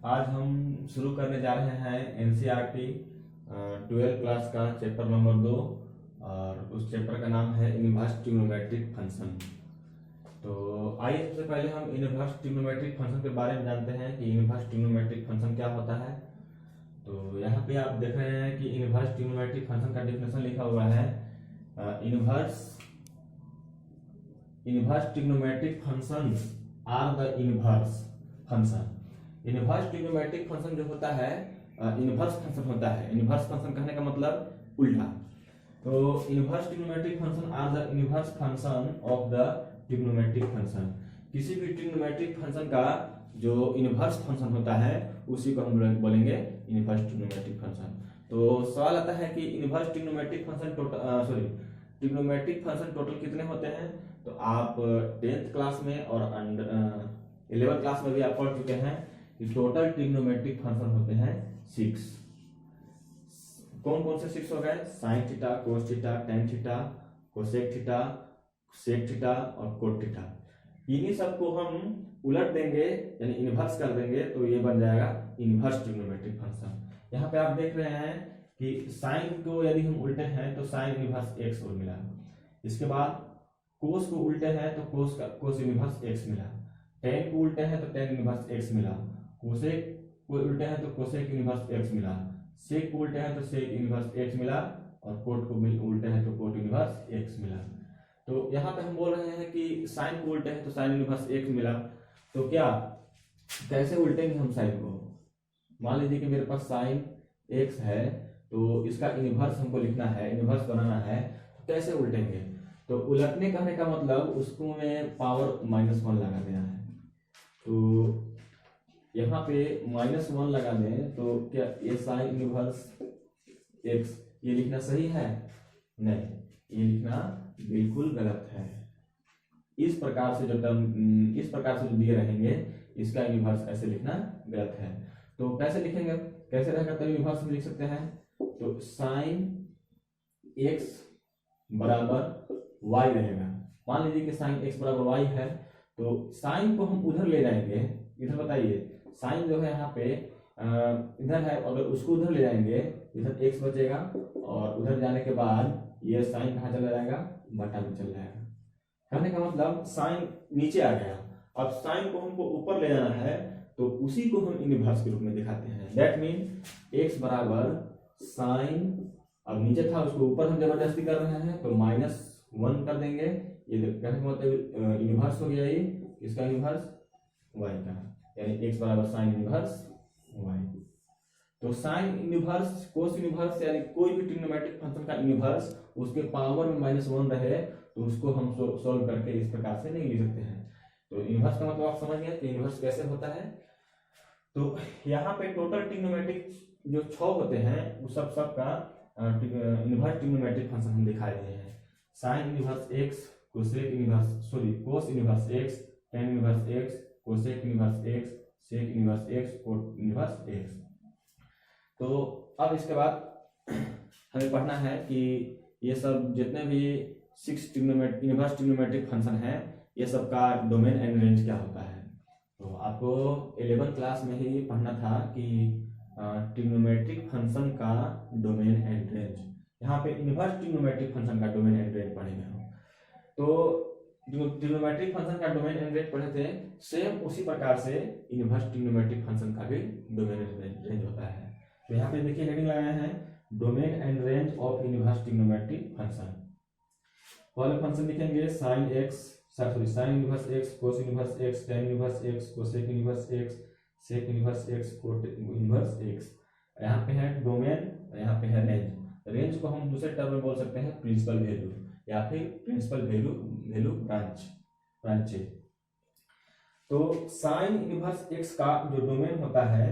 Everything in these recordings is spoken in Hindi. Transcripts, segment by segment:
आज हम शुरू करने जा रहे हैं एनसीईआरटी 12th क्लास का चैप्टर नंबर 2 और उस चैप्टर का नाम है इनवर्स ट्रिग्नोमेट्रिक फंक्शन। तो आइए सबसे पहले हम इनवर्स ट्रिग्नोमेट्रिक फंक्शन के बारे में जानते हैं कि इनवर्स ट्रिग्नोमेट्रिक फंक्शन क्या होता है। तो यहाँ पे आप देख रहे हैं कि इनवर्स ट्रिग्नोमेट्रिक फंक्शन का डेफिनेशन लिखा हुआ है। Inverse trigonometric function are the inverse function. Inverse trigonometric function जो होता है इनवर्स फंक्शन होता है। इनवर्स फंक्शन कहने का मतलब उल्टा। तो inverse trigonometric function are the inverse function of the trigonometric function. किसी भी ट्रिग्नोमेट्रिक फंक्शन का जो इनवर्स फंक्शन होता है उसी को हम बोलेंगे इनवर्स ट्रिग्नोमेट्रिक फंक्शन। तो सवाल आता है कि inverse trigonometric function trigonometric function total कितने होते हैं। तो आप 10th क्लास में और 11th क्लास में भी आप पढ़ चुके हैं कि टोटल ट्रिग्नोमेट्रिक फंक्शन होते हैं 6। कौन कौन से 6 हो गए? Sine theta, cos theta, tan theta, cosec theta, sec theta और कोट थीटा। इन्हीं सबको हम उलट देंगे यानी इनवर्स कर देंगे तो ये बन जाएगा इनवर्स ट्रिग्नोमेट्रिक फंक्शन। यहाँ पे आप देख रहे हैं कि साइन को यदि हम उल्टे हैं तो साइन इनवर्स एक्स और मिला। इसके बाद कोस को उल्टे हैं तो कोस इनवर्स एक्स मिला। टेन को उल्टे हैं तो टेन इनवर्स एक्स मिला। कोसेक को उल्टे हैं तो कोसेक इनवर्स एक्स मिला। सेक को उल्टे हैं तो सेक इनवर्स एक्स मिला और कोट को उल्टे हैं तो कोट इनवर्स एक्स मिला। तो यहाँ पे हम बोल रहे हैं कि साइन को उल्टे हैं तो साइन इनवर्स एक्स मिला। तो क्या कैसे उल्टेंगे हम साइन को? मान लीजिए कि मेरे पास साइन एक्स है तो इसका इनवर्स हमको लिखना है, इनवर्स बनाना है। तो कैसे उल्टेंगे? तो उलटने कहने का मतलब उसको में पावर -1 लगा देना है। तो यहाँ पे -1 लगा दें तो क्या ये साइन इनवर्स एक्स ये लिखना सही है? नहीं, ये लिखना बिल्कुल गलत है। इस प्रकार से जो दिए रहेंगे इसका इनवर्स ऐसे लिखना गलत है। तो कैसे लिखेंगे? कैसे रहेगा तो इनवर्स में लिख सकते हैं। तो साइन एक्स बराबर वाई रहेगा। मान लीजिए कि साइन एक्स बराबर वाई है तो साइन को हम उधर ले जाएंगे। इधर बताइए, साइन जो है यहाँ पे इधर है, अगर उसको उधर ले जाएंगे इधर एक्स बचेगा और उधर जाने के बाद ये साइन कहाँ चला जाएगा? बटा में चल जाएगा। कहने का मतलब साइन नीचे आ गया, अब साइन को हमको ऊपर ले जाना है तो उसी को हम इनवर्स के रूप में दिखाते हैं। दैट मीन एक्स बराबर साइन, अब नीचे था उसको ऊपर हम जबरदस्ती कर रहे हैं तो -1 कर देंगे। ये कहने का मतलब इनवर्स हो गया ये इसका इनवर्स वाई का, यानी एक्स बराबर साइन इनवर्स वाई। तो साइन इनवर्स कोस इनवर्स यानी कोई भी ट्रिग्नोमेट्रिक फंक्शन का इनवर्स उसके पावर में -1 रहे तो उसको हम सॉल्व करके इस प्रकार से नहीं लिख सकते हैं। तो इनवर्स का मतलब आप समझ गए कि इनवर्स कैसे होता है। तो यहाँ पे टोटल ट्रिग्नोमेट्रिक जो 6 होते हैं वो सब का इनवर्स ट्रिग्नोमेट्रिक फंक्शन हम दिखा रहे हैं। Sine inverse x, cos inverse x, tan inverse x, cosec inverse x, sec inverse x, cot inverse x. तो अब इसके बाद हमें पढ़ना है कि ये सब जितने भी 6 इनवर्स ट्रिग्नोमेट्रिक फंक्शन है ये सब का डोमेन एंड रेंज क्या होता है। तो आपको 11th क्लास में ही पढ़ना था कि ट्रिग्नोमेट्रिक फंक्शन का डोमेन एंड रेंज। यहाँ पे इनवर्स ट्रिग्नोमेट्रिक फंक्शन का डोमेन एंड रेंज पढ़ेंगे हम। तो जो ट्रिग्नोमेट्रिक फंक्शन का डोमेन एंड रेंज पढ़े थे सेम उसी प्रकार से इनवर्स ट्रिग्नोमेट्रिक फंक्शन का भी डोमेन एंड रेंज होता है। तो यहाँ पे देखिए हेडिंग लगाए हैं domain and range of inverse trigonometric function. पहले फंक्शन लिखेंगे sine inverse x, cos inverse x, tan inverse x, cosec inverse x, sec inverse x, cot inverse x. यहाँ पे है डोमेन, यहाँ पे है रेंज। रेंज को हम दूसरे टर्म में बोल सकते हैं प्रिंसिपल वैल्यू या फिर प्रिंसिपल वैल्यू ब्रांचेज। तो साइन इनवर्स एक्स का जो डोमेन होता है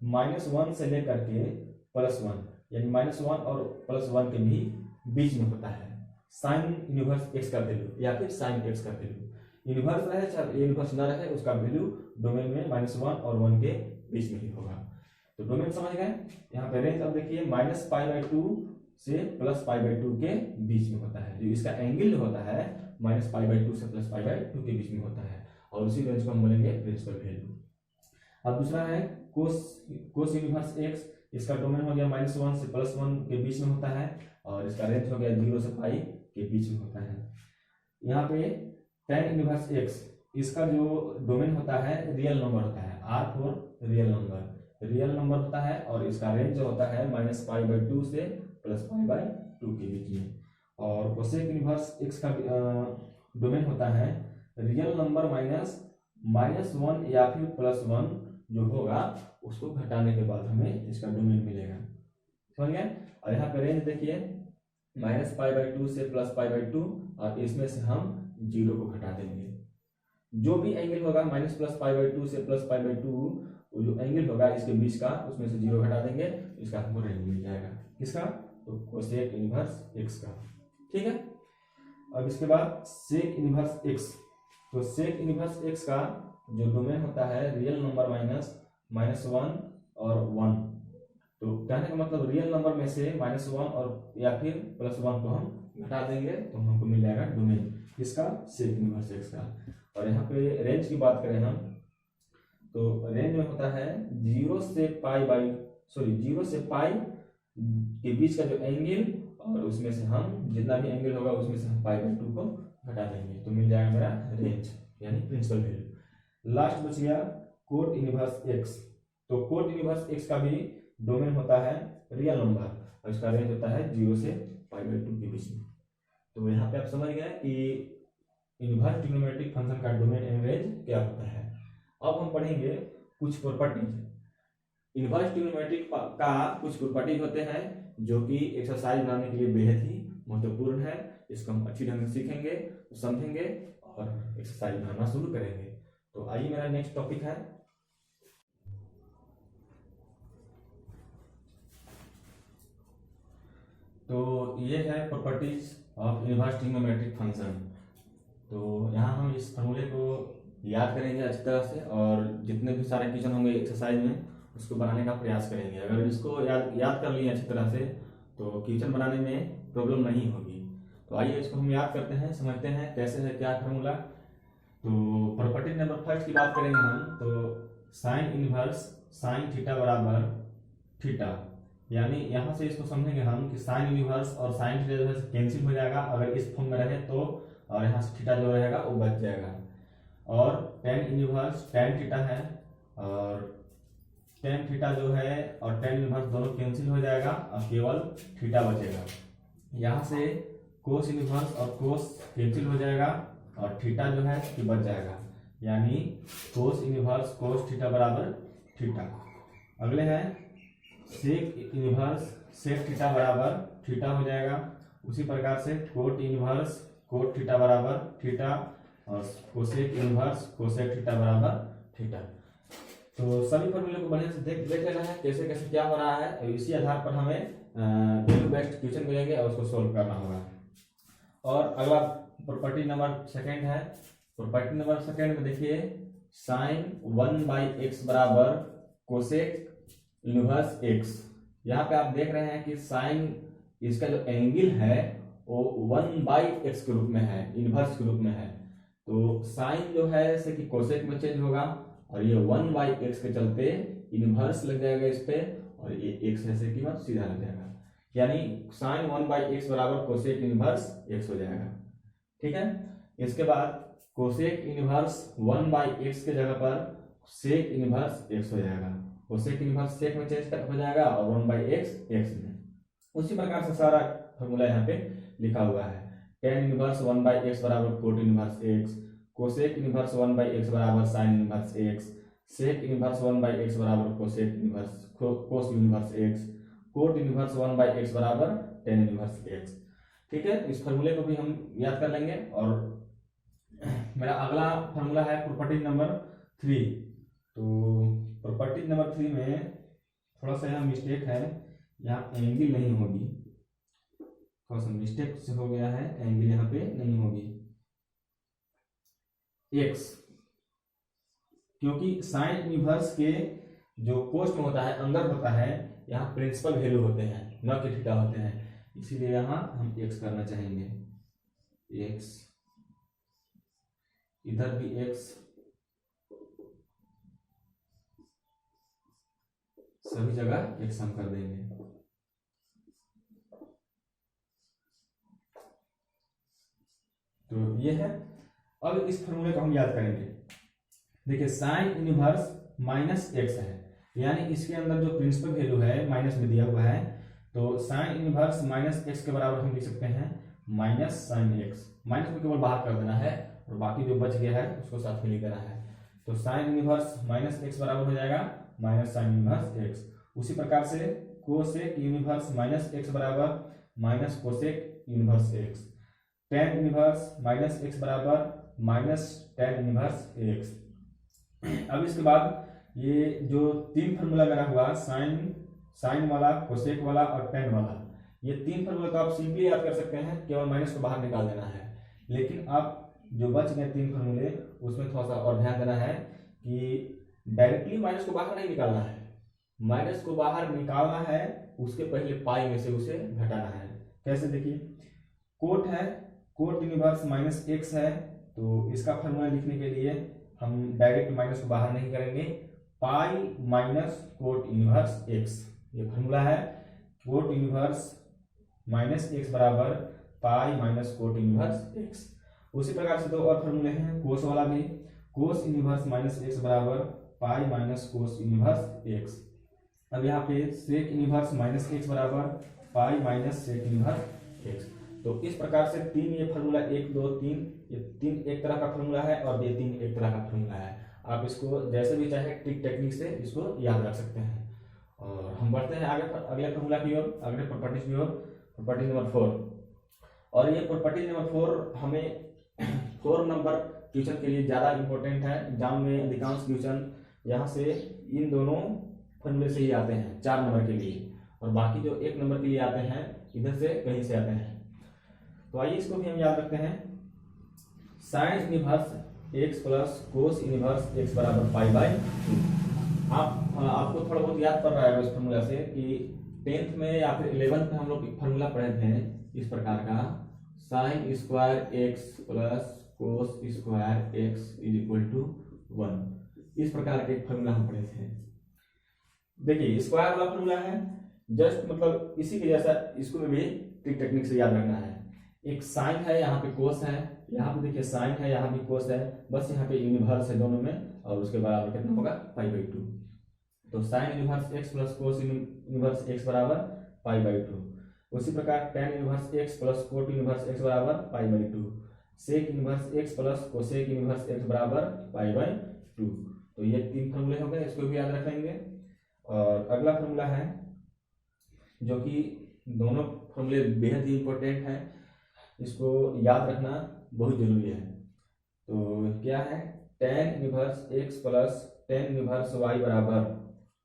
-1 से लेकर के +1 यानी -1 और +1 के भी बीच में होता है साइन इनवर्स एक्स का वैल्यू या फिर साइन एक्स का वैल्यू। इनवर्स रहे चाहे इनवर्स ना रहे उसका वैल्यू डोमेन में -1 और 1 के बीच में ही होगा। तो डोमेन समझ गए। यहाँ पे रेंज अब देखिए -π/2 से +π/2 के बीच में होता है। जो इसका एंगल होता है -π/2 से +π/2 के बीच में होता है और उसी रेंज को हम बोलेंगे प्रिंसिपल वैल्यू। अब दूसरा है कोस इनवर्स एक्स, इसका डोमेन हो गया -1 से +1 के बीच में होता है, और इसका रेंज हो गया 0 से पाई के बीच में होता है। यहाँ पे tan इनवर्स एक्स, इसका जो डोमेन होता है रियल नंबर होता है, R फॉर रियल नंबर होता है, और इसका रेंज जो होता है -π/2 से +π/2 के बीच में। और कोसेक इनवर्स एक्स का डोमेन होता है रियल नंबर -1 या फिर +1 जो होगा उसको घटाने के बाद हमें इसका डोमेन मिलेगा। समझ गए? और यहाँ पे रेंज देखिए -π/2 से +π/2, और इसमें से हम 0 को घटा देंगे। जो भी एंगल होगा -+π/2 से +π/2, वो जो एंगल होगा इसके बीच का, उसमें से 0 घटा देंगे, इसका हमको रेंज मिल जाएगा। किसका? तो कोसेक इनवर्स एक्स का। ठीक है। अब इसके बाद सेक इनवर्स एक्स, तो सेक इनवर्स एक्स का जो डोमेन होता है रियल नंबर -1 और 1, तो कहने का मतलब रियल नंबर में से -1 और या फिर +1 को हम घटा देंगे तो हमको मिल जाएगा डोमेन किसका? सेक इनवर्स एक्स का। और यहाँ पे रेंज की बात करें हम, तो रेंज में होता है 0 से पाई के बीच का जो एंगल, और उसमें से हम जितना भी एंगल होगा उसमें से हम π/2 को घटा देंगे, तो मिल जाएगा मेरा रेंज यानी प्रिंसिपल वैल्यू। लास्ट बच गया कोट इनवर्स एक्स, तो कोट इनवर्स एक्स का भी डोमेन होता है रियल नंबर, और इसका रेंज होता है 0 से π/2 के बीच में। तो यहाँ पे आप समझ गए कि इनवर्स ट्रिग्नोमेट्रिक फंक्शन का डोमेन एंड रेंज क्या होता है। अब हम पढ़ेंगे कुछ प्रॉपर्टीज। इनवर्स ट्रिग्नोमेट्रिक का कुछ प्रॉपर्टीज होते हैं जो कि एक्सरसाइज बनाने के लिए बेहद ही महत्वपूर्ण है। इसको हम अच्छी ढंग से सीखेंगे, समझेंगे और एक्सरसाइज बनाना शुरू करेंगे। तो आइए, मेरा नेक्स्ट टॉपिक है तो ये है properties of inverse trigonometric function. तो यहाँ हम इस फॉर्मूले को याद करेंगे अच्छी तरह से, और जितने भी सारे क्वेश्चन होंगे एक्सरसाइज में उसको बनाने का प्रयास करेंगे। अगर इसको याद कर लिए अच्छी तरह से तो क्वेश्चन बनाने में प्रॉब्लम नहीं होगी। तो आइए इसको हम याद करते हैं, समझते हैं कैसे है क्या फॉर्मूला। तो प्रॉपर्टी नंबर फर्स्ट की बात करेंगे हम, तो साइन इनवर्स साइन थीटा बराबर थीटा, यानी यहाँ से इसको समझेंगे हम कि साइन इनवर्स और साइन थीटा जो है कैंसिल हो जाएगा अगर इस फॉर्म में रहे तो, और यहाँ से थीटा जो रहेगा वो बच जाएगा। और टेन इनवर्स टेन थीटा है, और टेन थीटा जो है और टेन इनवर्स दोनों कैंसिल हो जाएगा और केवल थीटा बचेगा। यहाँ से कोस इनवर्स और कोस कैंसिल हो जाएगा और थीटा जो है कि बच जाएगा, यानी कोस इनवर्स कोस थीटा बराबर थीटा। अगले है सेक इनवर्स सेक थीटा बराबर थीटा हो जाएगा। उसी प्रकार से कोट इनवर्स कोट थीटा बराबर थीटा, और कोसेक इनवर्स कोसेक थीटा बराबर थीटा। तो सभी फॉर्मूले को बढ़िया से देख लेना है कैसे कैसे क्या हो रहा है, इसी आधार पर हमें बेस्ट क्वेश्चन मिलेंगे और उसको सोल्व करना होगा। और अगला प्रॉपर्टी नंबर सेकंड है। प्रॉपर्टी नंबर सेकंड में देखिए साइन 1/x बराबर कोसेक इनवर्स x। यहाँ पे आप देख रहे हैं कि साइन इसका जो एंगल है वो 1/x के रूप में है, इनवर्स के रूप में है। तो साइन जो है जैसे कि कोसेक में चेंज होगा, और ये 1/x के चलते इनवर्स लग जाएगा इस पे, और ये x ऐसे की बात सीधा लग जाएगा, यानी साइन 1/x बराबर कोसेक इनवर्स x हो जाएगा। ठीक है। इसके बाद कोसेक इनवर्स 1/x के जगह पर सेक इनवर्स x हो जाएगा। कोसेक इनवर्स सेक में चेंज हो जाएगा और 1/x x में। उसी प्रकार से सारा फॉर्मूला यहाँ पे लिखा हुआ है। टेन इनवर्स 1/x बराबर cot inverse x, cosec inverse 1/x बराबर sine inverse x, sec inverse 1/x बराबर cosec inverse cos inverse x, cot inverse 1/x बराबर टेन इनवर्स x। ठीक है। इस फॉर्मूले को भी हम याद कर लेंगे। और मेरा अगला फॉर्मूला है प्रॉपर्टी नंबर 3। तो प्रॉपर्टी नंबर 3 में थोड़ा सा यहाँ मिस्टेक है, यहाँ एंगल नहीं होगी, थोड़ा सा मिस्टेक से हो गया है, एंगल यहाँ पे नहीं होगी x, क्योंकि साइन इनवर्स के जो कोस में होता है अंदर होता है, यहाँ प्रिंसिपल वैल्यू होते हैं न कि थीटा होते हैं, इसीलिए यहाँ हम x करना चाहेंगे। x इधर भी x, सभी जगह एक सम कर देंगे। तो ये है। अब इस फॉर्मूले को हम याद करेंगे। देखिए साइन इनवर्स माइनस एक्स है, यानी इसके अंदर जो प्रिंसिपल वैल्यू है माइनस में दिया हुआ है, तो साइन इनवर्स माइनस एक्स के बराबर हम लिख सकते हैं माइनस साइन एक्स। माइनस को केवल बाहर कर देना है और बाकी जो बच गया है उसको साथ में लिख देना है। तो साइन इनवर्स माइनस एक्स बराबर हो जाएगा माइनस साइन इनवर्स एक्स। उसी प्रकार से कोसेक इनवर्स माइनस एक्स बराबर minus cosec inverse x. Tan inverse minus x बराबर माइनस टेन इनवर्स एक्स। अब इसके बाद ये जो तीन फार्मूला मेरा हुआ साइन वाला, कोसेक वाला और टेन वाला, ये तीन फार्मूला तो आप सिंपली याद कर सकते हैं, केवल माइनस को बाहर निकाल देना है। लेकिन आप जो बच गए तीन फार्मूले उसमें थोड़ा सा और ध्यान देना है कि डायरेक्टली माइनस को बाहर नहीं निकालना है। माइनस को बाहर निकालना है उसके पहले पाई में से उसे घटाना है। कैसे देखिए, कोट है, कोट इनवर्स माइनस एक्स है, तो इसका फार्मूला लिखने के लिए हम डायरेक्ट माइनस को बाहर नहीं करेंगे। Pi minus cot inverse x, ये फार्मूला है। कोट इनवर्स माइनस एक्स बराबर pi minus cot inverse x. उसी प्रकार से दो और फार्मूले हैं, कोस वाला भी, कोस इनवर्स माइनस एक्स बराबर pi minus cos inverse x. अब यहाँ पे सेक इनवर्स माइनस एक्स बराबर pi minus sec inverse x. तो इस प्रकार से तीन ये फार्मूला, एक दो तीन, ये तीन एक तरह का फार्मूला है और ये तीन एक तरह का फार्मूला है। आप इसको जैसे भी चाहे ट्रिक टेक्निक से इसको याद रख सकते हैं। और हम बढ़ते हैं आगे अगले फार्मूला की ओर, अगले प्रॉपर्टीज की ओर, प्रॉपर्टी नंबर 4। और ये प्रॉपर्टी नंबर 4 हमें 4 नंबर क्वेश्चन के लिए ज़्यादा इंपॉर्टेंट है। एग्जाम में अधिकांश क्वेश्चन यहाँ से इन दोनों फॉर्मूले से ही आते हैं 4 नंबर के लिए, और बाकी जो 1 नंबर के लिए आते हैं इधर से कहीं से आते हैं। तो आइए इसको भी हम याद रखते हैं। Sine inverse x plus cos inverse x बराबर पाई बाय 2। आपको थोड़ा बहुत याद पड़ रहा है इस फॉर्मूला से कि 10th में या फिर 11th में हम लोग फॉर्मूला पढ़े थे इस प्रकार का, sine square x plus cos square x is equal to 1। इस प्रकार के फॉर्मूला हम पढ़े थे। देखिए स्क्वायर वाला फॉर्मूला है, जस्ट मतलब इसी के जैसा, इसको भी ट्रिक टेक्निक से याद रखना है। एक साइन है, यहाँ पे कोस है, यहाँ पे देखिए साइन है, यहाँ भी कोस है, बस यहाँ पे इनवर्स है दोनों में, और उसके बराबर कितना होगा पाई बाई 2। तो sine inverse x plus cos inverse x बराबर पाई बाई 2। उसी प्रकार tan inverse x plus cot inverse x बराबर pi by 2। Sec inverse x plus cosec inverse x बराबर पाई बाई 2। तो ये तीन फॉर्मूले हो गए, इसको भी याद रखेंगे। और अगला फॉर्मूला है जो कि दोनों फॉर्मूले बेहद ही इंपॉर्टेंट है, इसको याद रखना बहुत जरूरी है। तो क्या है, tan inverse x plus tan inverse y बराबर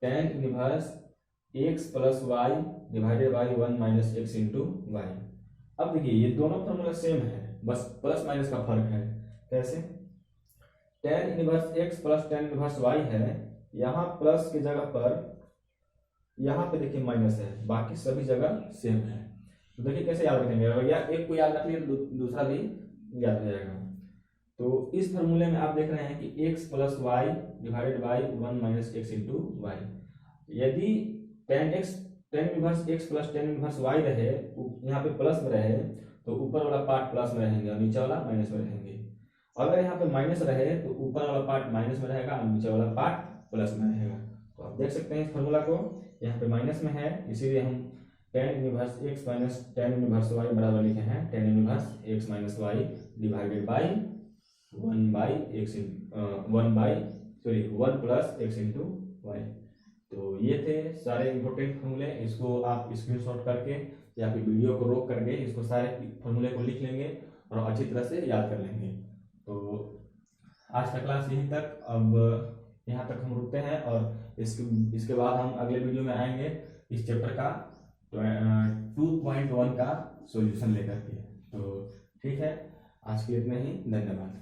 tan inverse x plus y divided by 1 minus x into y. अब देखिए ये दोनों फॉर्मूला सेम है, बस प्लस माइनस का फर्क है। कैसे, tan inverse x plus tan inverse y है, यहाँ प्लस की जगह पर यहाँ पे देखिए माइनस है, बाकी सभी जगह सेम है। तो देखिए कैसे याद रखेंगे, अगर एक को याद रख लिया तो दूसरा भी याद हो जाएगा। तो इस फॉर्मूले में आप देख रहे हैं कि x plus y divided by 1 minus x into y. यदि tan inverse x plus tan inverse y रहे, यहाँ पे प्लस में रहे तो ऊपर वाला पार्ट प्लस में रहेंगे और नीचे वाला माइनस में रहेंगे। अगर यहाँ पे माइनस रहे तो ऊपर वाला पार्ट माइनस में रहेगा और नीचे वाला पार्ट प्लस में रहेगा। तो आप देख सकते हैं इस फॉर्मूला को, यहाँ पे माइनस में है, इसीलिए हम tan inverse x minus tan inverse y बराबर लिखे हैं tan inverse x minus y divided by 1 plus x into y. तो ये थे सारे इंपॉर्टेंट फॉर्मूले। इसको आप स्क्रीनशॉट करके या फिर वीडियो को रोक करके इसको सारे फॉर्मूले को लिख लेंगे और अच्छी तरह से याद कर लेंगे। तो आज का क्लास यहीं तक, अब यहाँ तक हम रुकते हैं और इसके बाद हम अगले वीडियो में आएंगे इस चैप्टर का 2.1 का सॉल्यूशन लेकर के। तो ठीक है, आज के लिए इतना ही, धन्यवाद।